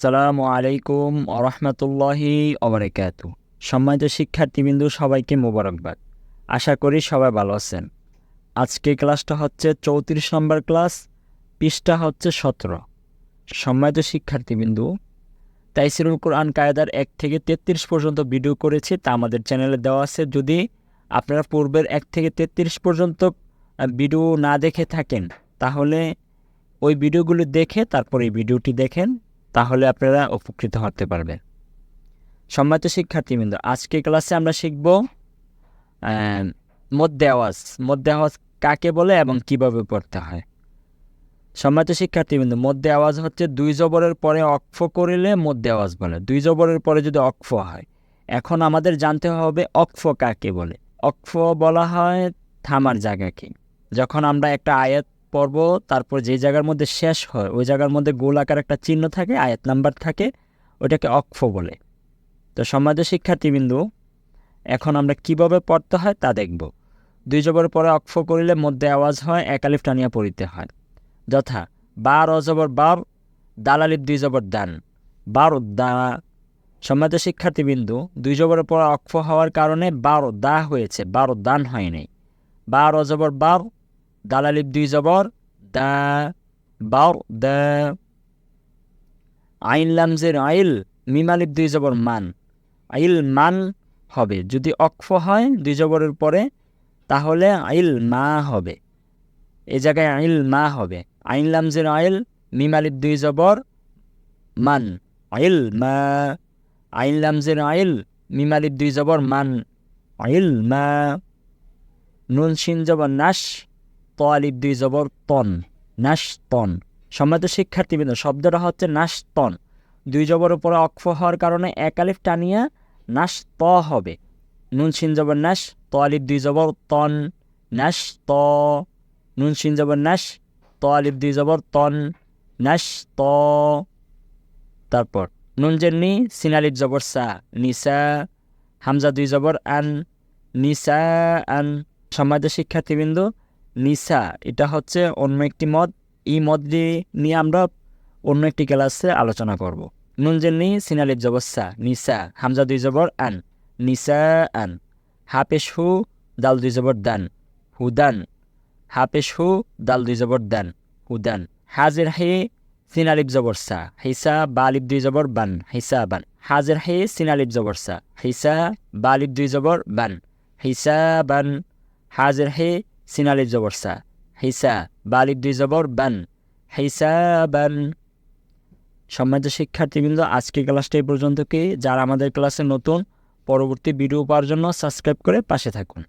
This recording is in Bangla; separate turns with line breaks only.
আসসালামু আলাইকুম আরহামতুল্লাহি ওবারাকাতু। সম্মানিত শিক্ষার্থীবৃন্দু, সবাইকে মোবারকবাদ। আশা করি সবাই ভালো আছেন। আজকে ক্লাসটা হচ্ছে 34 নম্বর ক্লাস, পৃষ্ঠা হচ্ছে 17। সম্মানিত শিক্ষার্থীবৃন্দু, তাইসিরুল কোরআন কায়দার 1 থেকে 33 পর্যন্ত ভিডিও করেছি, তা আমাদের চ্যানেলে দেওয়া আছে। যদি আপনারা পূর্বের 1 থেকে 33 পর্যন্ত ভিডিও না দেখে থাকেন, তাহলে ওই ভিডিওগুলো দেখে তারপর এই ভিডিওটি দেখেন, তাহলে আপনারা উপকৃত হতে পারবেন। সম্মানিত শিক্ষার্থীবৃন্দ, আজকে ক্লাসে আমরা শিখব মধ্যে আওয়াজ। মধ্যে আওয়াজ কাকে বলে এবং কিভাবে পড়তে হয়। সম্মানিত শিক্ষার্থীবৃন্দ, মধ্যে আওয়াজ হচ্ছে 2 জবরের পরে অক্ফ করিলে মধ্যে আওয়াজ বলে। 2 জবরের পরে যদি অক্ফ হয়, এখন আমাদের জানতে হবে অক্ফ কাকে বলে। অক্ফ বলা হয় থামার জায়গাকে। যখন আমরা একটা আয়াত পড়ব, তারপর যে জায়গার মধ্যে শেষ হয় ওই জায়গার মধ্যে গোল আকার একটা চিহ্ন থাকে, আয়াত নাম্বার থাকে, ওটাকে অক্ফ বলে। তো সম্মানিত শিক্ষার্থীবৃন্দু, এখন আমরা কিভাবে পড়তে হয় তা দেখব। 2 জবরের পরে অক্ফ করিলে মধ্যে আওয়াজ হয়, এক আলিফ টানিয়া পড়িতে হয়। যথা বার অজবর বার, দাল আলিফ 2 জবর দান, বার দা। সম্মানিত শিক্ষার্থীবৃন্দু, 2 জবরের পরে অক্ফ হওয়ার কারণে বার দা হয়েছে, বার দান হয় নাই। বার অজবর বার, দাল আলিফ 2 জবর দা, বার দা। আইন লামজের আইল, মিম আলিফ 2 জবর মান, আইল মান হবে। যদি অক্ফ হয় 2 জবরের পরে, তাহলে আইল মা হবে। এই জায়গায় আইল মা হবে। আইন লামজের আইল, মিম আলিফ 2 জবর মান, আইল মা। আইন লামজের আইল, মিম আলিফ 2 জবর মান, আইল মা। নুন শিন জবর নাশ, ত আলিফ 2 জবর তন, নাশ তন। সম্মানিত শিক্ষার্থীবৃন্দ, শব্দটা হচ্ছে নাশ তন। 2 জবরের উপরে অক্ফ হওয়ার কারণে এক আলিফ টানিয়া নাশ ত হবে। নুন শিন জবর নাশ, ত আলিফ 2 জবর তন, নাশ ত। নুন শিন জবর নাশ, ত আলিফ 2 জবর তন, নাশ ত। তারপর নুন জের নি, সিন আলিফ জবর সা, নিসা। হামজা 2 জবর আন, নিসা আন। সম্মানিত শিক্ষার্থীবৃন্দ, নিসা এটা হচ্ছে অন্য একটি মদ। এই মদ নিয়ে আমরা অন্য একটি ক্লাসে আলোচনা করব। নুন জের নি, সিন আলিফ জবর সা, নিসা। হামজা 2 জবর আন, নিসা আন। হাপেশ হু, দাল 2 জবর দান, হুদান। হাপেশ হু, দাল 2 জবর দান, হুদান। হাজের হে, সিন আলিফ জবর সা, হিসা। বা আলিফ 2 জবর বান, হিসা বান। হাজের হে, সিন আলিফ জবর সা, হিসা। বা আলিফ 2 জবর বান, হিসা বান। হাজের হে, সিন আলিফ জবর সা, হিসা। বা আলিফ 2 জবর বান, হিসা বান। সম্মানিত শিক্ষার্থীবৃন্দ, আজকের ক্লাসটা এই পর্যন্ত। কি যারা আমাদের ক্লাসে নতুন, পরবর্তী ভিডিও পাওয়ার জন্য সাবস্ক্রাইব করে পাশে থাকুন।